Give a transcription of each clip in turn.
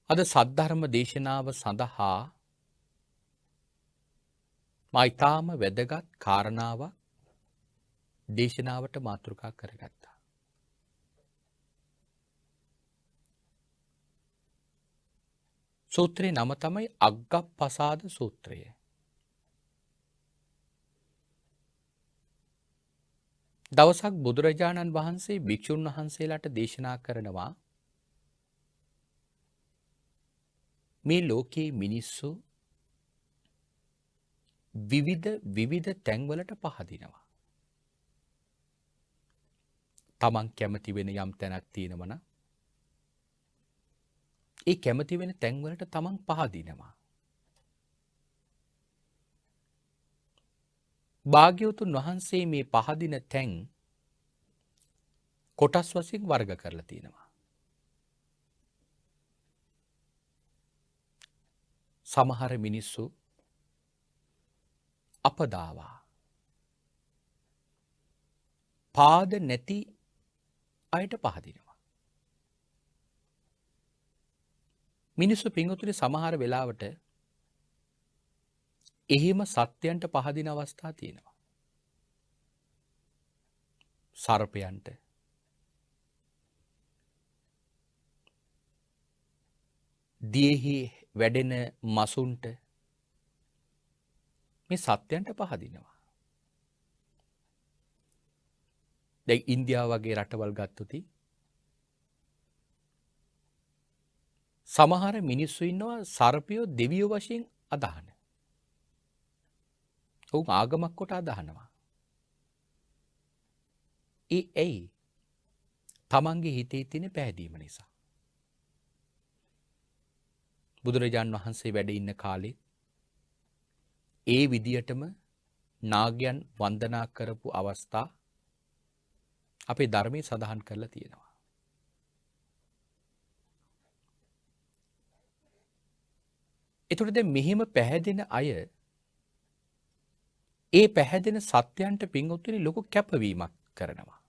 අද සද්ධර්ම දේශනාව සඳහා මා ඊටාම වැදගත් කාරණාවක් දේශනාවට මාතෘකා කරගත්තා. සූත්‍රයේ නම තමයි අග්ගප්පසාද සූත්‍රය. දවසක් බුදුරජාණන් වහන්සේ භික්ෂුන් වහන්සේලාට දේශනා කරනවා මේ ලෝකයේ මිනිස්සු විවිධ තැන්වලට පහදිනවා. තමන් කැමති වෙන යම් තැනක් තියෙනවනම් ඒ කැමති වෙන තැන්වලට තමන් පහදිනවා. භාග්‍යවතුන් වහන්සේ මේ පහදින තැන් කොටස් වශයෙන් වර්ග කරලා තියෙනවා. සමහර මිනිස්සු අපදාවා පාද නැති අයට පහදිනවා. මිනිස්සු පිංගුතුනි සමහර වෙලාවට එහෙම සත්‍යයන්ට පහදින අවස්ථා තියෙනවා. සර්පයන්ට, දියෙහි වැඩෙන මසුන්ට මේ සත්‍යයන්ට පහදිනවා. දැන් ඉන්දියාව වගේ රටවල් ගත්තොති සමහර මිනිස්සු ඉන්නවා සර්පයෝ දෙවියෝ වශයෙන් අදහන. ඔවුන් ආගමක් කොට අදහනවා. ඒ ඇයි? තමන්ගේ හිතේ තියෙන පැහැදීම නිසා. බුදුරජාන් වහන්සේ වැඩ ඉන්න කාලේ ඒ විදියටම නාගයන් වන්දනා කරපු අවස්ථා අපේ ධර්මයේ සඳහන් කරලා තියෙනවා. එතකොට දැන් මෙහෙම පැහැදෙන අය ඒ පැහැදෙන සත්‍යයන්ට පිංගුතුනි ලොකු කැපවීමක් කරනවා.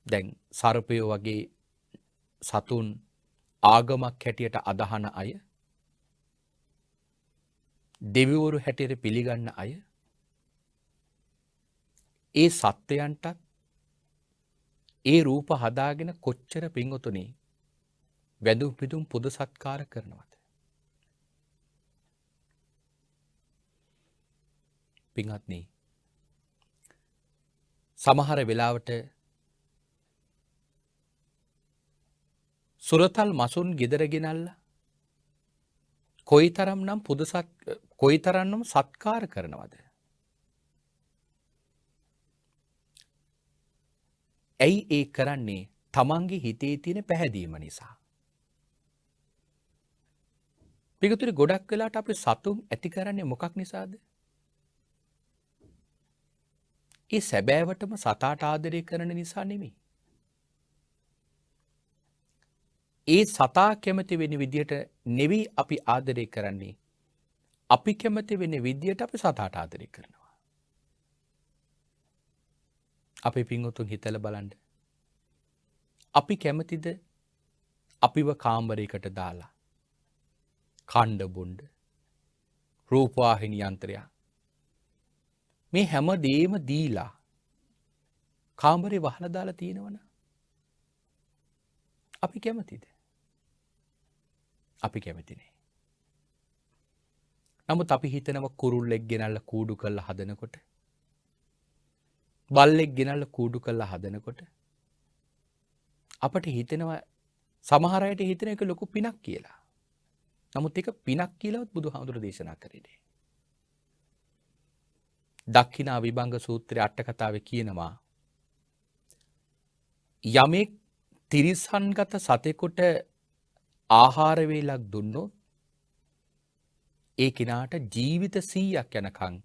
දැන් සර්පයෝ වගේ සතුන් ආගමක් හැටියට අදහන අය, දෙවිවරු හැටියට පිළිගන්න අය ඒ සත්‍යයන්ටත් ඒ රූප හදාගෙන කොච්චර පිංගුතුනි වැඳුම් පිදුම් පුද සත්කාර කරනවද? පින්වත්නි, සමහර වෙලාවට සුරතල් මසුන් ගෙදර ගෙනල්ලා කොයිතරම්නම් සත්කාර කරනවද? ඇයි ඒ කරන්නේ? තමන්ගේ හිතේ තියෙන පැහැදීම නිසා. පිටුතුරි ගොඩක් වෙලාට අපි සතුන් ඇති කරන්නේ මොකක් නිසාද? ඒ සැබෑවටම සතාට ආදරය කරන නිසා නෙමෙයි. ඒ සතා කැමති වෙන විදියට නෙවෙයි අපි ආදරය කරන්නේ. අපි කැමති වෙන විදියට අපි සතාට ආදරය කරනවා. අපේ පින්වතුන් හිතලා බලන්න. අපි කැමතිද අපිව කාමරයකට දාලා කණ්ඩ බොණ්ඩ රූපවාහිනී යන්ත්‍රයක් මේ හැම දෙයක්ම දීලා කාමරේ වහලා දාලා තියෙනවනේ. අපි කැමතිද? අපි කැමති නෑ. නමුත් අපි හිතනවා කුරුල්ලෙක් ගෙනල්ලා කූඩු කරලා හදනකොට, බල්ලෙක් ගෙනල්ලා කූඩු කරලා හදනකොට අපට හිතෙනවා, සමහර අයට හිතෙන එක ලොකු පිනක් කියලා. නමුත් ඒක පිනක් කියලාවත් බුදුහාමුදුරු දේශනා කරේ නෑ. දක්ඛිනා විභංග සූත්‍රයේ අට කතාවේ කියනවා යමෙක් තිරිසන්ගත සතෙකුට ආහාර වේලක් දුන්නොත් ඒ කෙනාට ජීවිත 100ක් යනකම්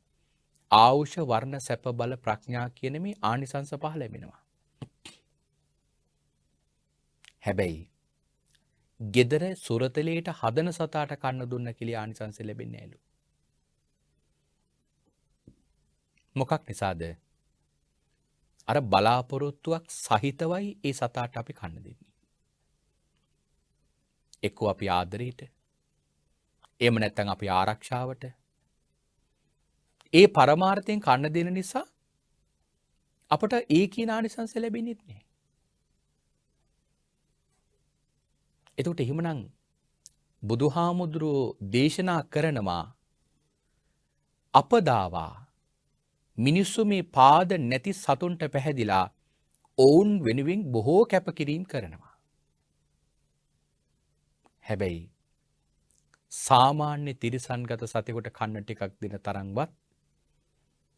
ආයුෂ වර්ණ සැප බල ප්‍රඥා කියන මේ ආනිසංස පහ ලැබෙනවා. හැබැයි gedara සුරතලයට හදන සතාට කන්න දුන්න කියලා ආනිසංස ලැබෙන්නේ නැලු. මොකක් නිසාද? අර බලාපොරොත්තුවක් සහිතවයි ඒ සතාට අපි කන්න දෙන්නේ. එක්කෝ අපි ආදරයට, එහෙම නැත්නම් අපි ආරක්ෂාවට. ඒ පරමාර්ථයෙන් කන්න දෙන නිසා අපට ඒ කියන ආනිසංස ලැබෙන්නේ නැහැ. එතකොට එහෙමනම් බුදුහාමුදුරුවෝ දේශනා කරනවා අපදාවා මිනිස්සු මේ පාද නැති සතුන්ට පැහැදිලා ඔවුන් වෙනුවෙන් බොහෝ කැපකිරීම කරනවා. හැබැයි සාමාන්‍ය තිරිසන්ගත සතෙකුට කන්න ටිකක් දෙන තරම්වත්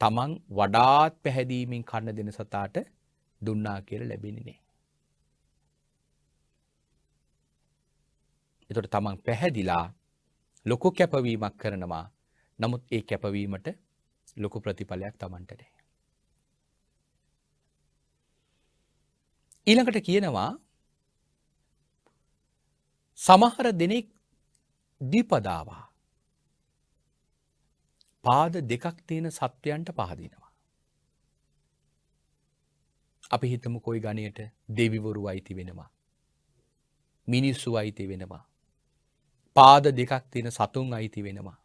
තමන් වඩාත් පැහැදීමෙන් කන්න දෙන සතාට දුන්නා කියලා ලැබෙන්නේ නැහැ. එතකොට තමන් පැහැදිලා ලොකු කැපවීමක් කරනවා. නමුත් ඒ කැපවීමට ලොකු ප්‍රතිඵලයක් තමන්ට නැහැ. ඊළඟට කියනවා සමහර දෙනෙක් දීපදාවා පාද දෙකක් තියෙන සත්වයන්ට පහදිනවා. අපි හිතමු කොයි ගණයට දෙවිවරු අයිති වෙනවා. මිනිස්සු අයිති වෙනවා. පාද දෙකක් තියෙන සතුන් අයිති වෙනවා.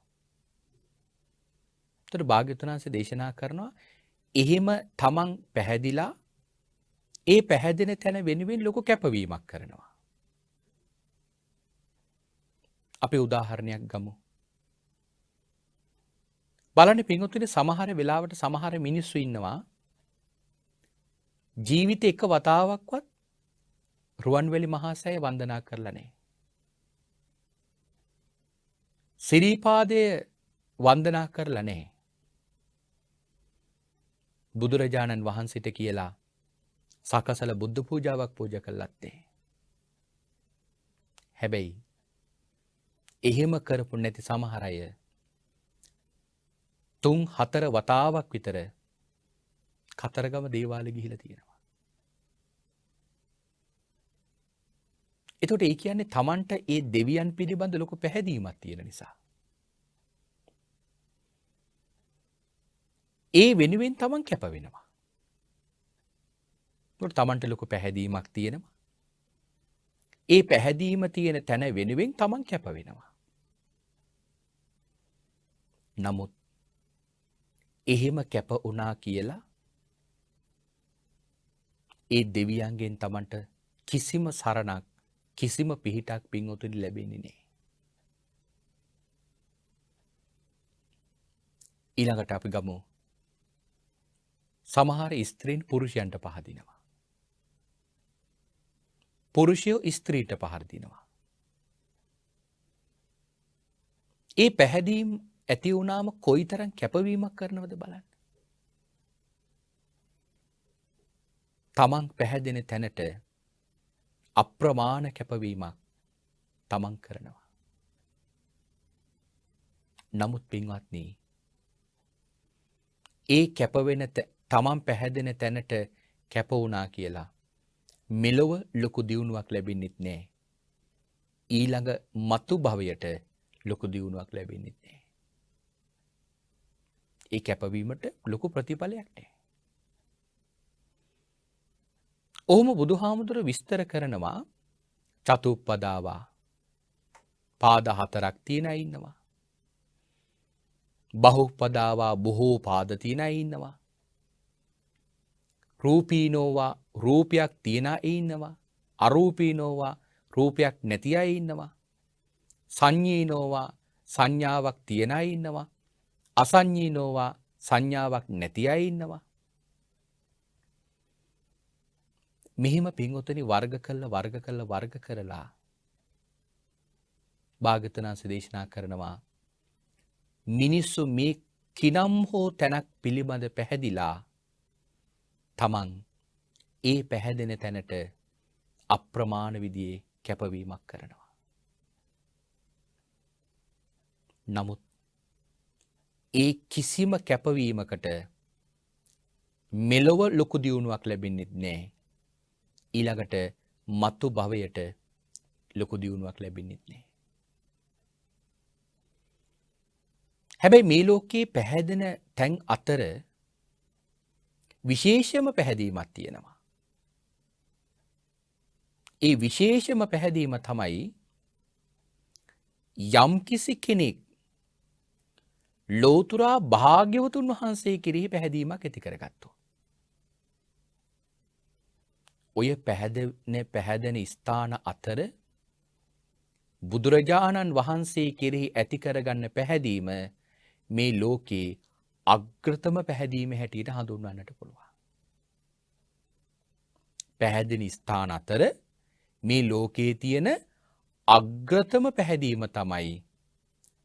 එතකොට භාග්‍යවතුන් වහන්සේ දේශනා කරනවා එහෙම තමන් පැහැදිලා ඒ පැහැදෙන තැන වෙනුවෙන් ලොකු කැපවීමක් කරනවා. අපි උදාහරණයක් ගමු. බලන්න පින්වත්නි සමහර වෙලාවට සමහර මිනිස්සු ඉන්නවා ජීවිතේ එක වතාවක්වත් රුවන්වැලි මහා සෑය වන්දනා කරලා නැහැ. සිරිපාදය වන්දනා කරලා නැහැ. බුදුරජාණන් වහන්සේට කියලා සකසල බුද්ධ පූජාවක් පූජා කළත් නැහැ. හැබැයි එහෙම කරපු නැති සමහර අය 3-4 වතාවක් විතර කතරගම දේවාලෙ ගිහිලා තියෙනවා. එතකොට ඒ කියන්නේ Tamanට ඒ දෙවියන් පිළිබඳ ලොකු පැහැදීමක් තියෙන නිසා. ඒ වෙනුවෙන් Taman කැප වෙනවා. ඒකට Tamanට ලොකු පැහැදීමක් තියෙනවා. ඒ පැහැදීම තියෙන තැන වෙනුවෙන් Taman කැප වෙනවා. නමුත් එහෙම කැප වුණා කියලා ඒ දෙවියන්ගෙන් Tamanට කිසිම සරණක් කිසිම පිහිටක් පින්වතුනි ලැබෙන්නේ නැහැ. ඊළඟට අපි ගමු සමහර ස්ත්‍රීන් පුරුෂයන්ට පහදිනවා. පුරුෂයෝ ස්ත්‍රීට පහර දිනවා. ඒ පැහැදීම් ඇති වුණාම කොයිතරම් කැපවීමක් කරනවද බලන්න. තමන් පැහැදෙන තැනට අප්‍රමාණ කැපවීමක් තමන් කරනවා. නමුත් පින්වත්නි ඒ කැපවෙන තමන් පැහැදෙන තැනට කැප වුණා කියලා මෙලොව ලොකු දියුණුවක් ලැබෙන්නෙත් නැහැ. ඊළඟ මතු භවයට ලොකු දියුණුවක් ලැබෙන්නෙත් නැහැ. ඒ කැපවීමට ලොකු ප්‍රතිඵලයක් නැහැ. ඔහොම බුදුහාමුදුරුවෝ විස්තර කරනවා චතුප්පදාවා පාද 4ක් තියෙන අය ඉන්නවා. බහුපදාවා බොහෝ පාද තියෙන අය ඉන්නවා. රූපීනෝවා රූපයක් තියෙන අය ඉන්නවා. අරූපීනෝවා රූපයක් නැති අය ඉන්නවා. සංඤීනෝවා සංඥාවක් තියෙන අය ඉන්නවා. අසංඤීනෝවා සංඥාවක් නැති අය ඉන්නවා. මෙහිම පින්වතුනි වර්ග කරලා භාග්‍යවතුන් වහන්සේ දේශනා කරනවා මිනිස්සු මේ කිනම් හෝ තැනක් පිළිබඳ පැහැදිලා තමන් ඒ පැහැදෙන තැනට අප්‍රමාණ විදිහේ කැපවීමක් කරනවා. නමුත් ඒ කිසිම කැපවීමකට මෙලොව ලොකු දියුණුවක් ලැබෙන්නේ නැහැ. ඊළඟට මතු භවයට ලොකු දියුණුවක් ලැබෙන්නේ නැහැ. හැබැයි මේ ලෝකේ පැහැදෙන තැන් අතර විශේෂම පැහැදීමක් තියෙනවා. ඒ විශේෂම පැහැදීම තමයි යම්කිසි කෙනෙක් ලෝතුරා භාග්‍යවතුන් වහන්සේ කෙරෙහි පැහැදීමක් ඇති කරගත්තොත්. ඔය පැහැදෙන ස්ථාන අතර බුදුරජාණන් වහන්සේ කෙරෙහි ඇති කරගන්න පැහැදීම මේ ලෝකේ අග්‍රතම පැහැදීම හැටියට හඳුන්වන්නට පුළුවන්. පැහැදෙන ස්ථාන අතර මේ ලෝකයේ තියෙන අග්‍රතම පැහැදීම තමයි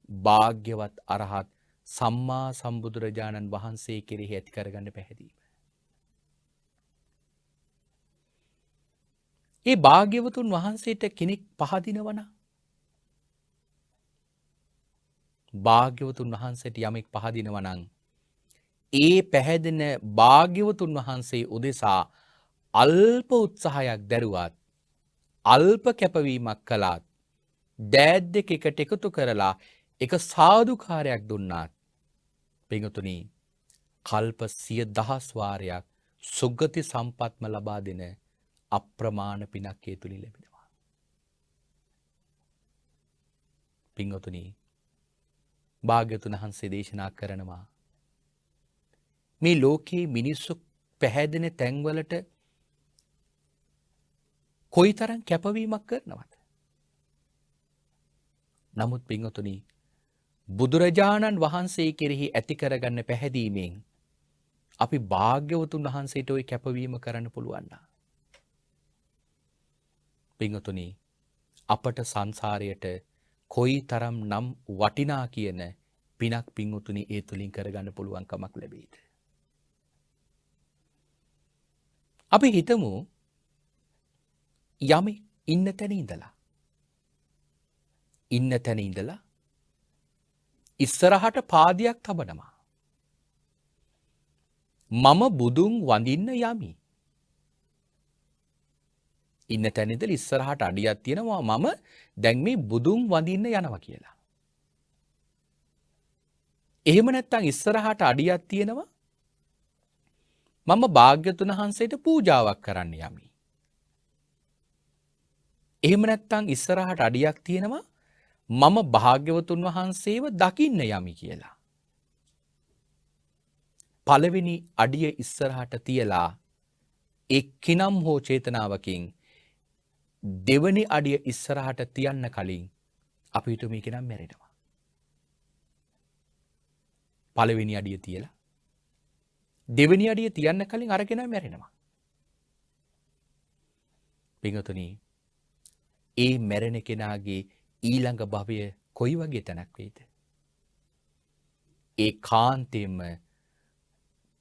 භාග්‍යවත් අරහත් සම්මා සම්බුදුරජාණන් වහන්සේ කෙරෙහි ඇති කරගන්න පැහැදීම. ඒ භාග්‍යවතුන් වහන්සේට කෙනෙක් පහදිනවනම් භාග්‍යවතුන් වහන්සේට යමෙක් පහදිනවනම් ඒ පැහැදෙන භාග්‍යවතුන් වහන්සේ උදෙසා අල්ප උත්සාහයක් දැරුවත් අල්ප කැපවීමක් කළාත් දෑත් දෙක එකට එකතු කරලා එක සාදුකාරයක් දුන්නාත් පින්වතුනි කල්ප 100,000 වාරයක් සුගති සම්පත්ම ලබා දෙන අප්‍රමාණ පිනක් ඒ තුලින් ලැබෙනවා. පින්වතුනි භාග්‍යවතුන් වහන්සේ දේශනා කරනවා මේ ලෝකේ මිනිස්සු පැහැදෙන තැන්වලට කොයිතරම් කැපවීමක් කරනවද? නමුත් පින්වතුනි බුදුරජාණන් වහන්සේ කෙරෙහි ඇති කරගන්න පැහැදීමෙන් අපි භාග්‍යවතුන් වහන්සේට ওই කැපවීම කරන්න පුළුවන් නා. පින්වතුනි අපට සංසාරයට කොයිතරම් නම් වටිනා කියන පිනක් පින්වතුනි ඒ තුලින් කරගන්න පුළුවන් කමක් ලැබෙයිද? අපි හිතමු යමෙක් ඉන්න තැන ඉඳලා ඉස්සරහට පාදයක් තබනවා. මම බුදුන් වඳින්න යමි. ඉන්න තැන ඉඳලා ඉස්සරහට අඩියක් තියෙනවා මම දැන් මේ බුදුන් වඳින්න යනවා කියලා. එහෙම නැත්නම් ඉස්සරහට අඩියක් තියෙනවා මම භාග්‍යතුන් වහන්සේට පූජාවක් කරන්න යමි. එහෙම නැත්නම් ඉස්සරහට අඩියක් තියෙනවා මම භාග්‍යවතුන් වහන්සේව දකින්න යමි කියලා. පළවෙනි අඩිය ඉස්සරහට තියලා එක්කිනම් හෝ චේතනාවකින් දෙවනි අඩිය ඉස්සරහට තියන්න කලින් අපි හිතුව මේක නම් මැරෙනවා. පළවෙනි අඩිය තියලා දෙවනි අඩිය තියන්න කලින් අරගෙන මැරෙනවා. පින්වතුනි ඒ මැරෙන කෙනාගේ ඊළඟ භවය කොයි වගේ තැනක් වේද? ඒ කාන්තේම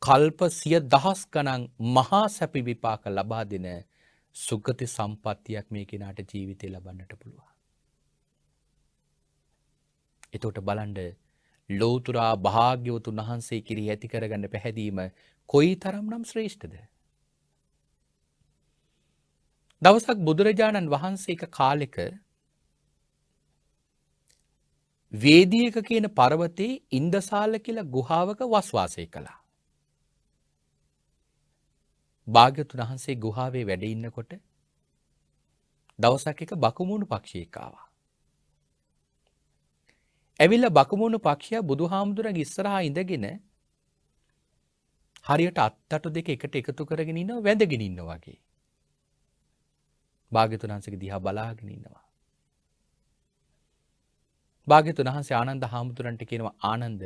කල්ප 100,000 ගණන් මහා සැප විපාක ලබා දෙන සුගති සම්පත්තියක් මේ කෙනාට ජීවිතේ ලබන්නට පුළුවන්. එතකොට බලන්න ලෝතුරා භාග්‍යවතුන් වහන්සේ කිරී ඇති කරගන්න පැහැදීම කොයිතරම්නම් ශ්‍රේෂ්ඨද? දවසක් බුදුරජාණන් වහන්සේ එක කාලෙක වේදියක කියන පර්වතයේ ඉන්දසාල කියලා ගුහාවක වස්වාසය කළා. භාග්‍යවතුන් වහන්සේ ගුහාවේ වැඩ ඉන්නකොට දවසක් එක බකුමුණු පක්ෂියෙක් ආවා. ඇවිල්ලා බකුමුණු පක්ෂියා බුදුහාමුදුරන්ගේ ඉස්සරහා ඉඳගෙන හරියට අත්තටු දෙක එකට එකතු කරගෙන ඉන්නවා වැඳගෙන ඉන්නවා වගේ. භාග්‍යවතුන් වහන්සේගේ දිහා බලාගෙන ඉන්නවා. භාග්‍යවතුන් වහන්සේ ආනන්ද හාමුදුරන්ට කියනවා ආනන්ද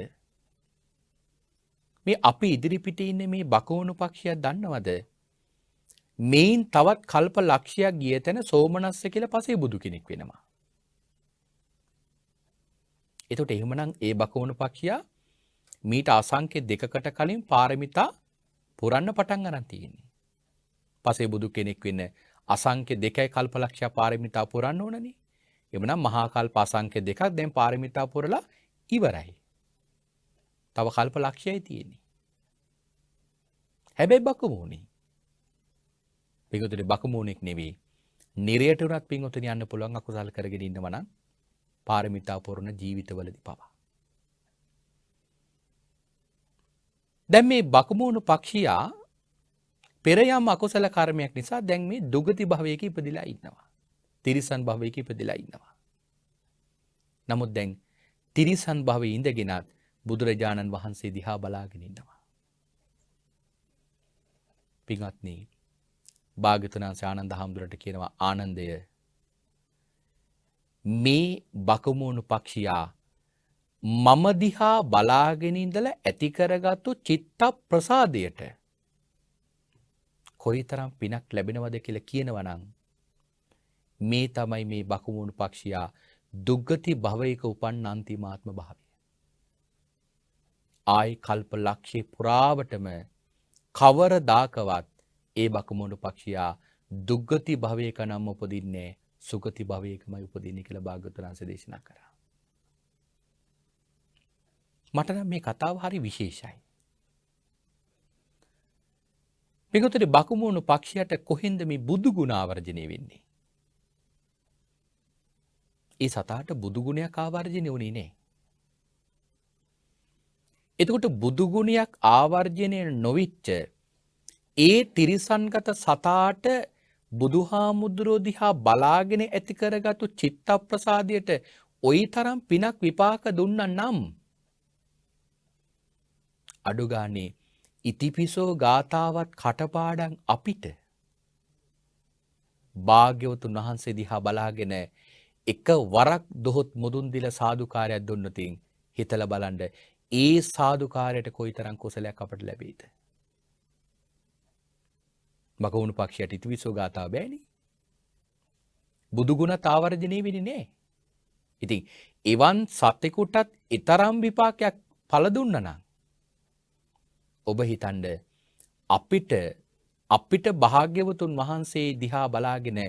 මේ අපි ඉදිරි පිටේ ඉන්නේ මේ බකුමුණු පක්ෂියා දන්නවද? මේන් තවත් කල්ප ලක්ෂයක් ගිය තැන සෝමනස්ස කියලා පසේ බුදු කෙනෙක් වෙනවා. එතකොට එහෙමනම් ඒ බකුමුණු පක්ෂියා මීට අසංඛ්‍ය දෙකකට කලින් පාරමිතා පුරන්න පටන් ගන්න තියෙන්නේ. පසේ බුදු කෙනෙක් වෙන්න අසංඛ්‍ය 2යි කල්පලක්ෂය පාරමිතා පුරන්න ඕනනේ. එමනම් මහා කල්ප අසංඛ්‍ය 2ක් දැන් පාරමිතා පුරලා ඉවරයි. තව කල්ප ලක්ෂයයි තියෙන්නේ. හැබැයි බකුමුණේ. පිටුතුනේ බකුමුණෙක් නෙවෙයි. නිරයට උනත් පින්වතුනි යන්න පුළුවන් අකුසල් කරගෙන ඉන්නව නම් පාරමිතා පුරන ජීවිතවලදී පවා. දැන් මේ බකුමුණු පක්ෂියා පෙර යම් අකුසල කර්මයක් නිසා දැන් මේ දුගති භවයක ඉපදිලා ඉන්නවා. තිරිසන් භවයක ඉපදිලා ඉන්නවා. නමුත් දැන් තිරිසන් භවයේ ඉඳගෙනත් බුදුරජාණන් වහන්සේ දිහා බලාගෙන ඉන්නවා. පින්වත්නි, භාග්‍යවතුන් වහන්සේ ආනන්ද හාමුදුරට කියනවා, ආනන්දය, මේ බකමුණු පක්ෂියා මම දිහා බලාගෙන ඉඳලා ඇති කරගත්තු චිත්ත ප්‍රසාදයට කොයිතරම් පිනක් ලැබෙනවද කියලා කියනවනම් මේ තමයි මේ බකමුණු පක්ෂියා දුග්ගති භවයක උපන් අන්තිමාත්ම භාවය. ආයි කල්ප ලක්ෂේ පුරාවටම කවරදාකවත් ඒ බකමුණු පක්ෂියා දුග්ගති භවයක නම් උපදින්නේ සුගති භවයකමයි උපදින්නේ කියලා භාග්‍යවතුන් වහන්සේ දේශනා කරා. මට නම් මේ කතාව හරි විශේෂයි. පිටුතුනි, බකමුණු පක්ෂියට කොහෙන්ද මේ බුදු ගුණ ආවර්ජනය වෙන්නේ? ඒ සතාට බුදු ගුණයක් ආවර්ජනය වුණේ නෑ. එතකොට බුදු ගුණයක් ආවර්ජනය නොවිච්ච ඒ තිරිසන්ගත සතාට බුදුහාමුදුරුවෝ දිහා බලාගෙන ඇති කරගත්තු චිත්ත ප්‍රසාදයට ওই තරම් පිනක් විපාක දුන්නා නම් අඩුගානේ ඉතිපිසෝ ගාතාවත් කටපාඩම් අපිට භාග්‍යවතුන් වහන්සේ දිහා බලාගෙන එක වරක් දොහොත් මුදුන් දිල සාදුකාරයක් දුන්නොතින් හිතලා බලන්න ඒ සාදුකාරයට කොයිතරම් කුසලයක් අපට ලැබෙයිද? බකවුණු පක්ෂයට ඉතිවිසෝ ගාතාව බෑනේ. බුදු ගුණ ආවර්ජනය වෙන්නේ නෑ. ඉතින් එවන් සතෙකුටත් ඊතරම් විපාකයක් පළ දුන්නා නම් ඔබ හිතන්න අපිට භාග්‍යවතුන් වහන්සේ දිහා බලාගෙන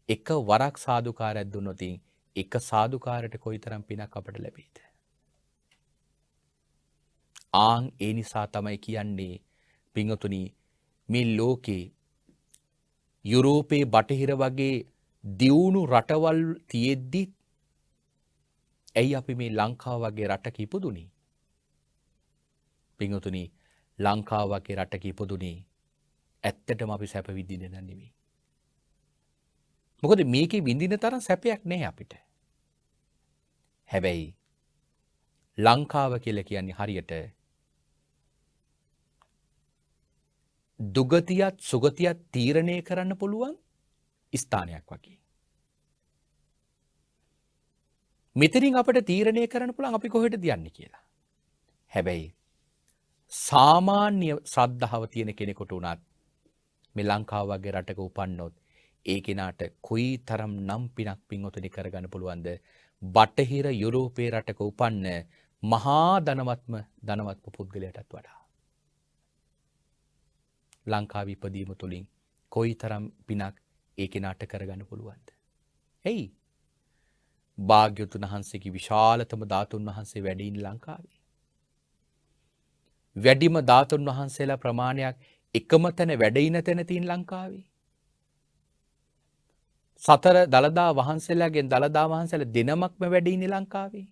එක වරක් සාදුකාරයක් දුන්නොත් එක සාදුකාරයට කොයිතරම් පිනක් අපට ලැබෙයිද? ආන් ඒ නිසා තමයි කියන්නේ පින්වතුනි, මේ ලෝකේ යුරෝපේ බටහිර වගේ දියුණු රටවල් තියෙද්දි ඇයි අපි මේ ලංකාව වගේ රටක ඉපදුනේ? පින්වතුනි, ලංකාව වගේ රටක ඉපදුනේ ඇත්තටම අපි සැප විඳින්න නෙමෙයි. මොකද මේකේ විඳින තරම් සැපයක් නැහැ අපිට. හැබැයි ලංකාව කියලා කියන්නේ හරියට දුගතියත් සුගතියත් තීරණය කරන්න පුළුවන් ස්ථානයක් වගේ. මෙතනින් අපිට තීරණය කරන්න පුළුවන් අපි කොහෙටද යන්නේ කියලා. හැබැයි සාමාන්‍ය ශ්‍රද්ධාව තියෙන කෙනෙකුට උනත් මේ ලංකාව වගේ රටක උපන්නොත් ඒ කෙනාට කොයි තරම් නම් පිනක් පින්වතුනි කරගන්න පුළුවන්ද? බටහිර යුරෝපේ රටක උපන්න මහා ධනවත්ම පුද්ගලයාටත් වඩා. ලංකාවේ ඉපදීම තුළින් කොයි තරම් පිනක් ඒ කෙනාට කරගන්න පුළුවන්ද? එයි භාග්‍යවතුන් වහන්සේගේ විශාලතම ධාතුන් වහන්සේ වැඩ ඉන්න ලංකාවේ. වැඩිම ධාතුන් වහන්සේලා ප්‍රමාණයක් එකම තැන වැඩ ඉන තැන තියෙන ලංකාවේ. සතර දළදා වහන්සේලාගෙන් දළදා වහන්සේලා දෙනමක්ම වැඩ ඉන්නේ ලංකාවේ.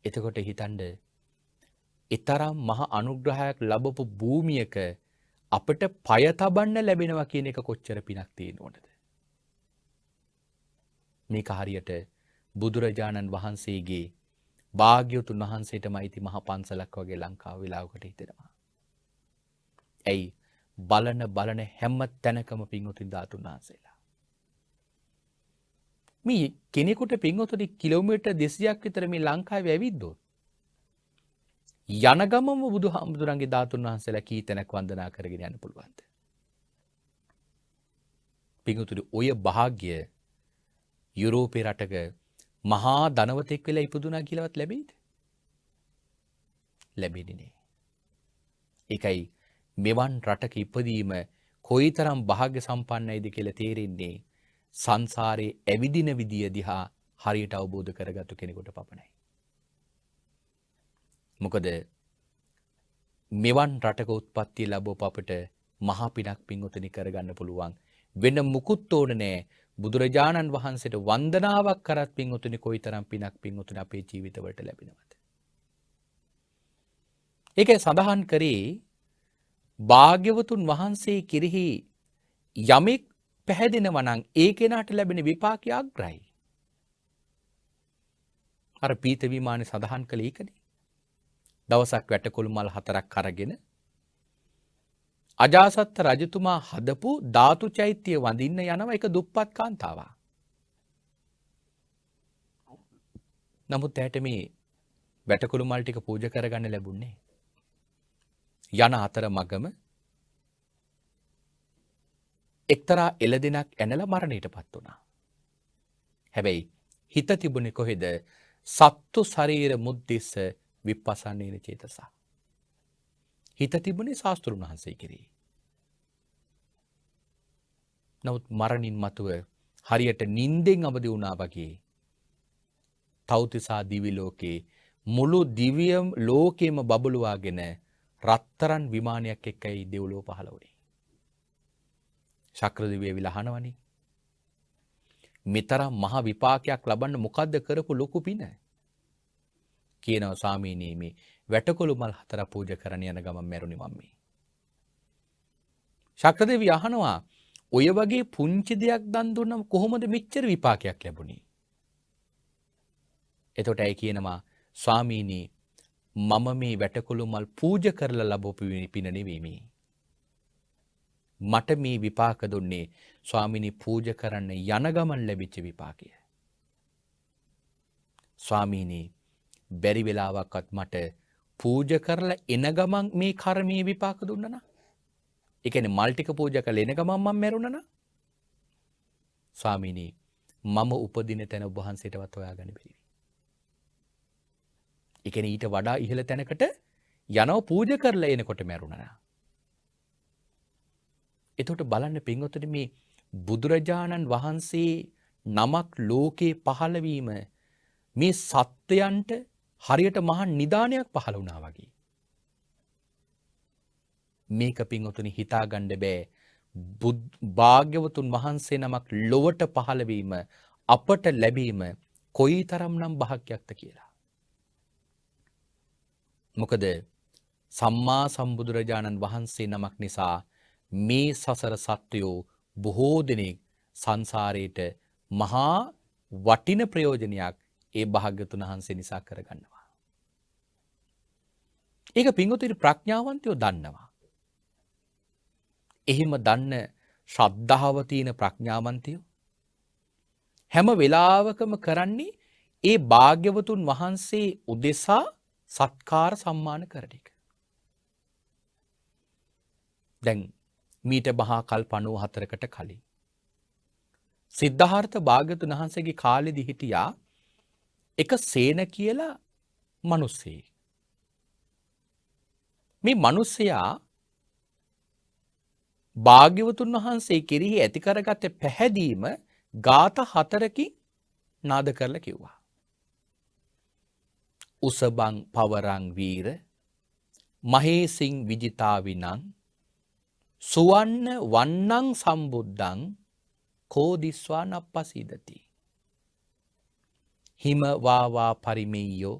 එතකොට හිතන්න, ඊතරම් මහ අනුග්‍රහයක් ලැබපු භූමියක අපිට පය තබන්න ලැබෙනවා කියන එක කොච්චර පිනක් තියෙනවද? මේක හරියට බුදුරජාණන් වහන්සේගේ භාග්‍යවතුන් වහන්සේටමයි ති මහ පන්සලක් වගේ ලංකාව වෙලාවකට හිතෙනවා. ඇයි? බලන හැම තැනකම පින්වතුන් ධාතුන් වහන්සේලා. මේ කෙනෙකුට පින්වතුනි කිලෝමීටර් 200ක් විතර මේ ලංකාවේ ඇවිද්දොත් යන ගමම බුදුහාමුදුරන්ගේ ධාතුන් වහන්සේලා කී තැනක් වන්දනා කරගෙන යන්න පුළුවන්ද? පින්වතුනි, ඔය වාග්ය යුරෝපේ රටක මහා ධනවතෙක් වෙලා ඉපදුනා කියලාවත් ලැබෙයිද? ලැබෙන්නේ නෑ. ඒකයි මෙවන් රටක ඉපදීම කොයිතරම් වාග්ය සම්පන්නයිද කියලා තේරෙන්නේ සංසාරේ ඇවිදින විදිය දිහා හරියට අවබෝධ කරගත්තු කෙනෙකුට පමණයි. මොකද මෙවන් රටක උත්පත්ති ලැබුව අපට මහා පිනක් පින්වතුනි කරගන්න පුළුවන්. වෙන මුකුත් ඕන නෑ. බුදුරජාණන් වහන්සේට වන්දනාවක් කරත් පින්වතුනි කොයිතරම් පිනක් පින්වතුනි අපේ ජීවිතවලට ලැබෙනවද? ඒකේ සඳහන් කරේ භාග්‍යවතුන් වහන්සේ කෙරෙහි යමෙක් පැහැදෙනවා නම් ඒ කෙනාට ලැබෙන විපාකය අග්‍රයි. අර පීත විමානේ සඳහන් කළේ ඒකනේ. දවසක් වැටකොළු මල් 4ක් අරගෙන අජාසත් රජතුමා හදපු ධාතු චෛත්‍ය වඳින්න යනවා එක දුප්පත් කාන්තාවක්. නමුත් ඇයට මේ වැටකොළු මල් ටික පූජා කරගන්න ලැබුණේ. යන අතර මගම එක්තරා එළදෙනක් ඇනලා මරණයටපත් වුණා. හැබැයි හිත තිබුණේ කොහෙද? සත්තු ශරීර මුද්දිස්ස විපස්සන්නේන චේතස. හිත තිබුණේ ශාස්ත්‍රුන් වහන්සේ කෙරෙහි. නමුත් මරණින් මතුව හරියට නිින්දෙන් අවදි වුණා වගේ තව්තිසා දිවි ලෝකේ මුළු දිව්‍ය ලෝකෙම බබළුවාගෙන රත්තරන් විමානයක් එක්කයි දෙව්ලොව පහළ වුණේ. ශක්‍රදිවිය විලහනවනේ. මෙතරම් මහ විපාකයක් ලබන්න මොකද්ද කරපු ලොකු පින? කියනවා ස්වාමීනි මේ වැටකොළු මල් 4 පූජා කරන්න යන ගමන් මැරුණේ මම මේ. ශක්‍රදේවිය අහනවා ඔය වගේ පුංචි දෙයක් දන් දුන්නම කොහොමද මෙච්චර විපාකයක් ලැබුණේ? එතකොට ඇයි කියනවා ස්වාමීනි මම මේ වැටකොළු මල් පූජා කරලා ලැබපු පින නෙවෙයි මේ. මට මේ විපාක දුන්නේ ස්වාමීනි පූජා කරන්න යන ගමන් ලැබිච්ච විපාකය. ස්වාමීනි බැරි වෙලාවක්වත් මට පූජා කරලා එන ගමන් මේ කර්මයේ විපාක දුන්නා නා. ඒ කියන්නේ මල් ටික පූජා කරලා එන ගමන් මම මැරුණා නා. ස්වාමීනි මම උපදින තැන ඔබ වහන්සේටවත් හොයාගන්න බැරි. ඒ කියන්නේ ඊට වඩා ඉහළ තැනකට යනව පූජා කරලා එනකොට මැරුණා නා. එතකොට බලන්න පින්වතුනි මේ බුදුරජාණන් වහන්සේ නමක් ලෝකේ පහළ වීම මේ සත්‍යයන්ට හරියට මහා නිදානයක් පහළ වුණා වගේ. මේක පින්වතුනි හිතාගන්න බෑ. භාග්‍යවතුන් වහන්සේ නමක් ලොවට පහළ වීම අපට ලැබීම කොයිතරම්නම් භාග්‍යයක්ද කියලා. මොකද සම්මා සම්බුදුරජාණන් වහන්සේ නමක් නිසා මේ සසර සත්වයෝ බොහෝ දෙනෙක් සංසාරයට මහා වටින ප්‍රයෝජනයක් ඒ භාග්‍යතුන් වහන්සේ නිසා කරගන්නවා. ඒක පින්වතුනි ප්‍රඥාවන්තයෝ දන්නවා. එහෙම දන්න ශ්‍රද්ධාව තියෙන ප්‍රඥාවන්තයෝ හැම වෙලාවකම කරන්නේ ඒ භාග්‍යවතුන් වහන්සේ උදෙසා සත්කාර සම්මාන කරන එක. දැන් මීට මහා කල්ප 94කට කලින් සිද්ධාර්ථ භාග්‍යවතුන් වහන්සේගේ කාලෙදි හිටියා එක සේන කියලා මිනිස්සෙක්. මේ මිනිසයා භාග්‍යවතුන් වහන්සේ කෙරෙහි ඇති කරගත්ත පැහැදීම ගාථා 4කින් නාද කරලා කිව්වා. උසබං පවරං වීර මහේසින් විජිතාවිනං සුවන්න වන්නං සම්බුද්ධං කෝදිස්වා නප්පසීදති. හිම වාවා පරිමෙය්‍යෝ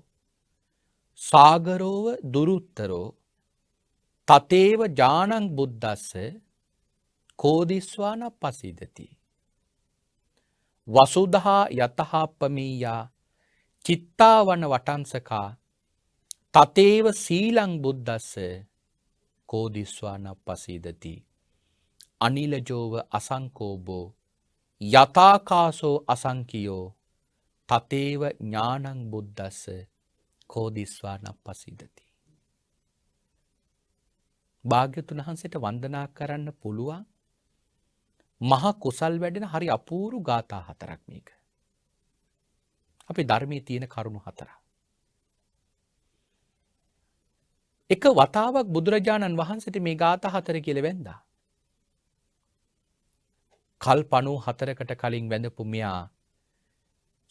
සාගරෝව දුරුත්තරෝ තතේව ජානං බුද්දස්ස කෝදිස්වා නප්පසීදති. වසුදහා යතහාප්පමීයා චිත්තාවන වටංසකා තතේව සීලං බුද්දස්ස කෝදිස්වා නප්පසීදති. අනිලජෝව අසංකෝබෝ යතාකාසෝ අසංකියෝ තතේව ඥානං බුද්දස්ස කෝදිස්වා නප්පසීදති. භාග්‍යවතුන් වහන්සේට වන්දනා කරන්න පුළුවන් මහා කුසල් වැඩෙන හරි අපූර්ව ගාථා 4ක් මේක. අපේ ධර්මයේ තියෙන කරුණු 4. එක වතාවක් බුදුරජාණන් වහන්සේට මේ ගාථා 4 කියලා වැන්දා. කල්ප 94කට කලින් වැඳපු මෙයා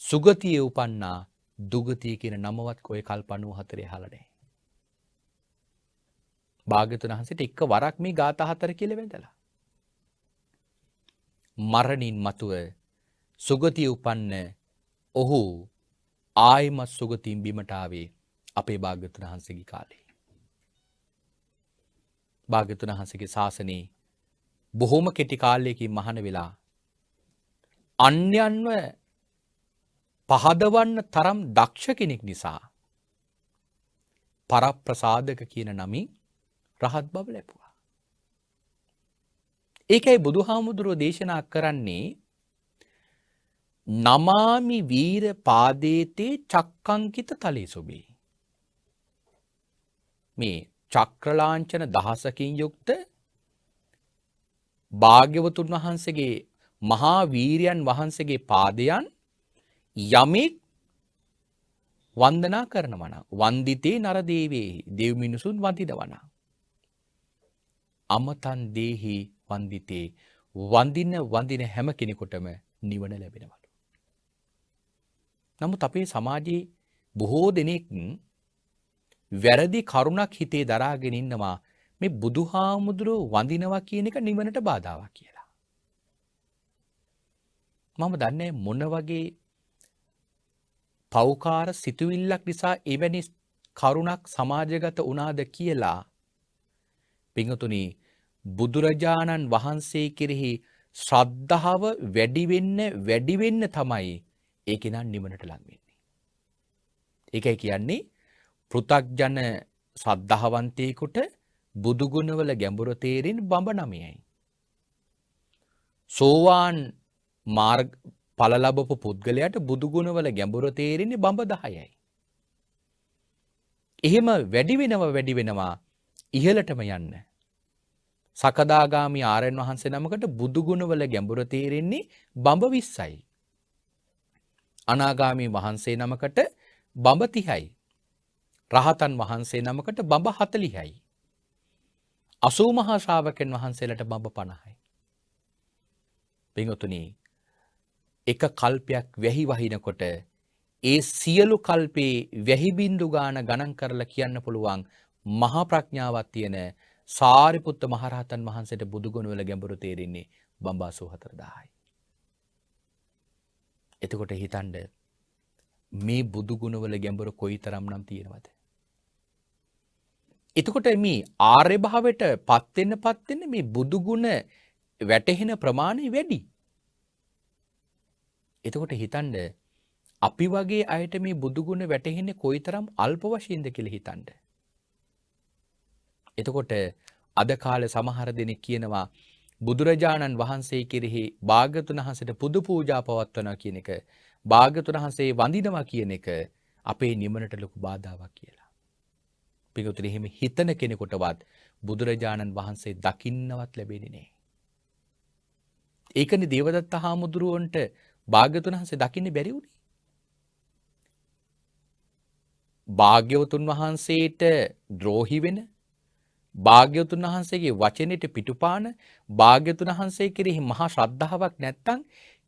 සුගතියේ උපන්නා දුගතිය කියන නමවත් ඔය කල්ප 94 අහලා නැහැ. භාග්‍යවතුන් වහන්සේට එක වරක් මේ ගාථා 4 කියලා වැඳලා. මරණින් මතුව සුගතිය උපන්න ඔහු ආයිමත් සුගතියින් බිමට ආවේ අපේ භාග්‍යවතුන් වහන්සේගේ කාලේ. භාග්‍යවතුන් වහන්සේගේ ශාසනයේ බොහොම කෙටි කාලයකින් මහාන වෙලා අන්‍යයන්ව පහදවන්න තරම් දක්ෂ කෙනෙක් නිසා පරප්‍රසාදක කියන නමින් රහත් බව ලැබුවා. ඒකයි බුදුහාමුදුරුවෝ දේශනා කරන්නේ නමාමි වීර පාදේතේ චක්කංකිත තලේ සොබේ. මේ චක්‍රලාංඡන දහසකින් යුක්ත භාග්‍යවතුන් වහන්සේගේ මහා වීරයන් වහන්සේගේ පාදයන් යමෙක් වන්දනා කරනවා නම් වන්දිතේ නරදේවේ දෙව් මිනිසුන් වඳිනවා නම් අමතන් දේහි වන්දිතේ වඳින හැම කෙනෙකුටම නිවන ලැබෙනවලු. නමුත් අපේ සමාජයේ බොහෝ දෙනෙක් වැරදි කරුණක් හිතේ දරාගෙන ඉන්නවා මේ බුදුහාමුදුරුවෝ වඳිනවා කියන එක නිවනට බාධාවක් කියලා. මම දන්නේ මොන වගේ පෞකාර සිතුවිල්ලක් නිසා එවැනි කරුණක් සමාජගත වුණාද කියලා. පින්වතුනි, බුදුරජාණන් වහන්සේ කෙරෙහි ශ්‍රද්ධාව වැඩි වෙන්න තමයි ඒ කෙනා නිවනට ලං වෙන්නේ. ඒකයි කියන්නේ පෘථග්ජන ශ්‍රද්ධාවන්තයෙකුට බුදු ගුණවල ගැඹුර තේරෙන බඹ 9යි. සෝවාන් මාර්ග ඵල ලැබපු පුද්ගලයාට බුදු ගුණවල ගැඹුර තේරෙන්නේ බඹ 10යි. එහෙම වැඩි වෙනවා ඉහළටම යන්න. සකදාගාමි ආරයන් වහන්සේ නමකට බුදු ගුණවල ගැඹුර තේරෙන්නේ බඹ 20යි. අනාගාමි වහන්සේ නමකට බඹ 30යි. රහතන් වහන්සේ නමකට බඹ 40යි. 80 මහා ශ්‍රාවකයන් වහන්සේලාට බඹ 50යි. පින්වතුනි, එක කල්පයක් වැහි වහිනකොට ඒ සියලු කල්පේ වැහි බින්දු ගණන් කරලා කියන්න පුළුවන් මහා ප්‍රඥාවක් තියෙන සාරිපුත්ත මහරහතන් වහන්සේට බුදු ගුණ වල ගැඹුරු තේරෙන්නේ බඹ 84000යි. එතකොට හිතන්න මේ බුදු ගුණ වල ගැඹුර කොයිතරම්නම් තියෙනවද? එතකොට මේ ආර්ය භාවයට පත් වෙන්න මේ බුදු ගුණ වැටහෙන ප්‍රමාණය වැඩි. එතකොට හිතන්න අපි වගේ අයට මේ බුදු ගුණ වැටහෙන්නේ කොයිතරම් අල්ප වශයෙන්ද කියලා හිතන්න. එතකොට අද කාලේ සමහර දෙනෙක් කියනවා බුදුරජාණන් වහන්සේ කෙරෙහි භාග්‍යවතුන් වහන්සේට පුදු පූජා පවත්වනවා කියන එක, භාග්‍යවතුන් වහන්සේ වඳිනවා කියන එක අපේ නිමනට ලොකු බාධාවක් කියලා. පිටුතුනි, එහෙම හිතන කෙනෙකුටවත් බුදුරජාණන් වහන්සේ දකින්නවත් ලැබෙන්නේ නැහැ. ඒකනේ දේවදත්ත හාමුදුරුවන්ට භාග්‍යවතුන් වහන්සේ දකින්න බැරි වුණේ. භාග්‍යවතුන් වහන්සේට ද්‍රෝහි වෙන, භාග්‍යවතුන් වහන්සේගේ වචනෙට පිටුපාන, භාග්‍යවතුන් වහන්සේ කෙරෙහි මහා ශ්‍රද්ධාවක් නැත්තම්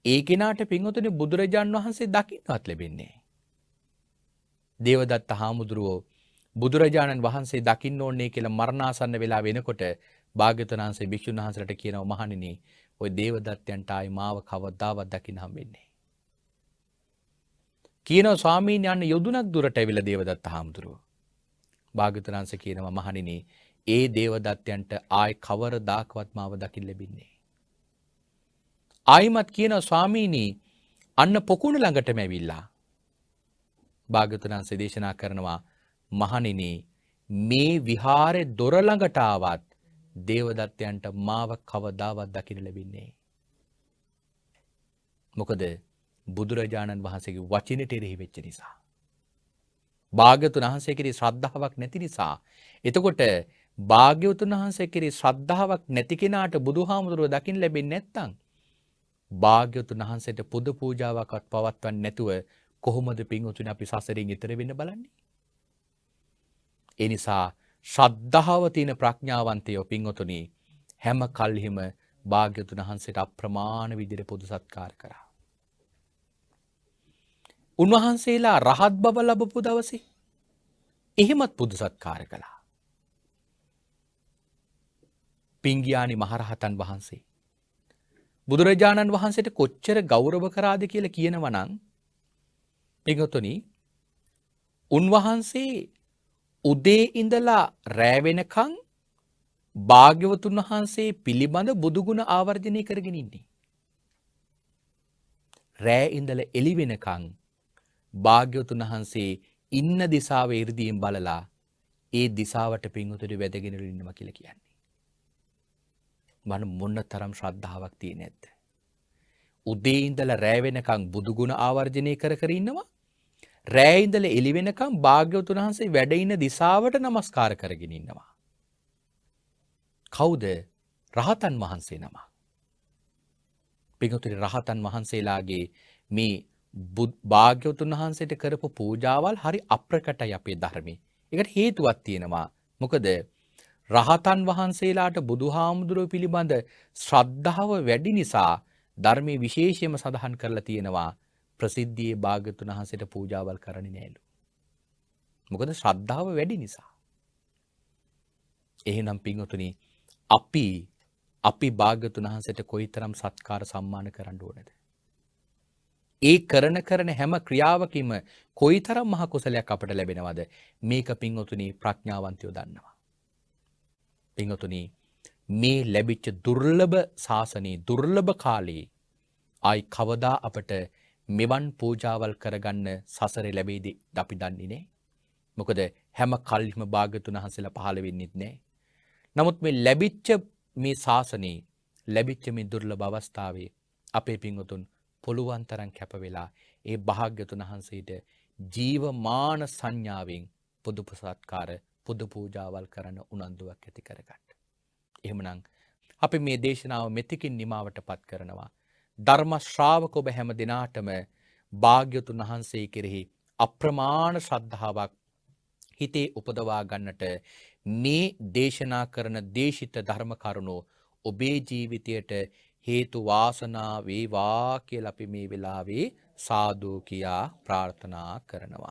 ඒ කෙනාට පින්වතුනි බුදුරජාණන් වහන්සේ දකින්නවත් ලැබෙන්නේ නැහැ. දේවදත්ත හාමුදුරුවෝ බුදුරජාණන් වහන්සේ දකින්න ඕනේ කියලා මරණාසන්න වෙලා වෙනකොට භාග්‍යවතුන් වහන්සේ භික්ෂුන් වහන්සේලාට කියනවා, මහණෙනි, ඔය දේවදත්තයන්ට ආයි මාව කවදාවත් දකින්න හම්බෙන්නේ නැහැ. කියනවා ස්වාමීන් යන්න යොදුනක් දුරට ඇවිල්ලා දේවදත්ත හාමුදුරුවෝ. භාග්‍යවතුන් වහන්සේ කියනවා, මහණෙනි, ඒ දේවදත්තයන්ට ආයි කවරදාකවත් මාව දකින්න ලැබෙන්නේ නැහැ. ආයිමත් කියනවා ස්වාමීනි, අන්න පොකුණ ළඟටම ඇවිල්ලා. භාග්‍යවතුන් වහන්සේ දේශනා කරනවා, මහණෙනි, මේ විහාරේ දොර ළඟට ආවත් දේවදත්තයන්ට මාව කවදාවත් දකින්න ලැබෙන්නේ නැහැ. මොකද බුදුරජාණන් වහන්සේගේ වචනෙට එරෙහි වෙච්ච නිසා. භාග්‍යවතුන් වහන්සේ කෙරෙහි ශ්‍රද්ධාවක් නැති නිසා. එතකොට භාග්‍යවතුන් වහන්සේ කෙරෙහි ශ්‍රද්ධාවක් නැති කෙනාට බුදුහාමුදුරුවෝ දකින්න ලැබෙන්නේ නැත්තම් භාග්‍යවතුන් වහන්සේට පුද පූජාවක්වත් පවත්වන්නේ නැතුව කොහොමද පින්වතුනි අපි සසරින් ඈතර වෙන්න බලන්නේ? ඒ නිසා ශ්‍රද්ධාව තියෙන ප්‍රඥාවන්තයෝ පින්වතුනි හැම කල්හිම භාග්‍යවතුන් වහන්සේට අප්‍රමාණ විදිහට පුද සත්කාර කරා. උන්වහන්සේලා රහත් බව ලැබපු දවසේ එහෙමත් පුද සත්කාර කළා. පිංගියානි මහරහතන් වහන්සේ බුදුරජාණන් වහන්සේට කොච්චර ගෞරව කරාද කියලා කියනවා නම් පින්වතුනි, උන්වහන්සේ උදේ ඉඳලා රෑ වෙනකන් භාග්‍යවතුන් වහන්සේ පිළිබඳ බුදුගුණ ආවර්ජනය කරගෙන ඉන්නේ. රෑ ඉඳලා එළි වෙනකන් භාග්‍යවතුන් වහන්සේ ඉන්න දිශාව 이르දීන් බලලා ඒ දිශාවට පිංගුතුනි වැදගෙන ඉන්නවා කියලා කියන්නේ. මොන තරම් ශ්‍රද්ධාවක් තියෙන්නේ නැද්ද? උදේ ඉඳලා රෑ වෙනකන් බුදුගුණ ආවර්ජනය කර කර ඉන්නවා. රෑ ඉඳලා එළි වෙනකන් භාග්‍යවතුන් වහන්සේ වැඩ ඉන්න දිශාවට නමස්කාර කරගෙන ඉන්නවා. කවුද? රහතන් වහන්සේ නම. පිංගුතුනි රහතන් වහන්සේලාගේ මේ භාග්‍යවතුන් වහන්සේට කරපු පූජාවල් හරි අප්‍රකටයි අපේ ධර්මයේ. ඒකට හේතුවක් තියෙනවා. මොකද රහතන් වහන්සේලාට බුදුහාමුදුරුවෝ පිළිබඳ ශ්‍රද්ධාව වැඩි නිසා ධර්මයේ විශේෂයෙන්ම සඳහන් කරලා තියෙනවා ප්‍රසිද්ධියේ භාග්‍යවතුන් වහන්සේට පූජාවල් කරන්නේ නෑලු. මොකද ශ්‍රද්ධාව වැඩි නිසා. එහෙනම් පිංගුතුනි අපි භාග්‍යවතුන් වහන්සේට කොයිතරම් සත්කාර සම්මාන කරන්න ඕනද? ඒ කරන හැම ක්‍රියාවකින්ම කොයිතරම් මහ කුසලයක් අපට ලැබෙනවද? මේක පිංගුතුනි ප්‍රඥාවන්තයෝ දන්නවා. පිංගුතුනි මේ ලැබිච්ච දුර්ලභ ශාසනයේ දුර්ලභ කාලේ ආයි කවදා අපට මෙවන් පූජාවල් කරගන්න සසරේ ලැබෙයිද අපි දන්නේ නැහැ. මොකද හැම කල්හිම භාග්‍යවතුන් වහන්සේලා පහළ වෙන්නෙත් නැහැ. නමුත් මේ ලැබිච්ච මේ ශාසනයේ ලැබිච්ච මේ දුර්ලභ අවස්ථාවේ අපේ පින්වතුන් පුළුවන් තරම් කැප වෙලා ඒ භාග්‍යවතුන් වහන්සේට ජීවමාන සංඥාවෙන් පොදු සත්කාර පොදු පූජාවල් කරන උනන්දුවක් ඇති කරගන්න. එහෙමනම් අපි මේ දේශනාව මෙතකින් නිමාවටපත් කරනවා. ධර්ම ශ්‍රාවක ඔබ හැම දිනාටම භාග්‍යවතුන් වහන්සේ කෙරෙහි අප්‍රමාණ ශ්‍රද්ධාවක් හිතේ උපදවා ගන්නට මේ දේශනා කරන දේශිත ධර්ම කරුණෝ ඔබේ ජීවිතයට හේතු වාසනා වේවා කියලා අපි මේ වෙලාවේ සාදු කියා ප්‍රාර්ථනා කරනවා.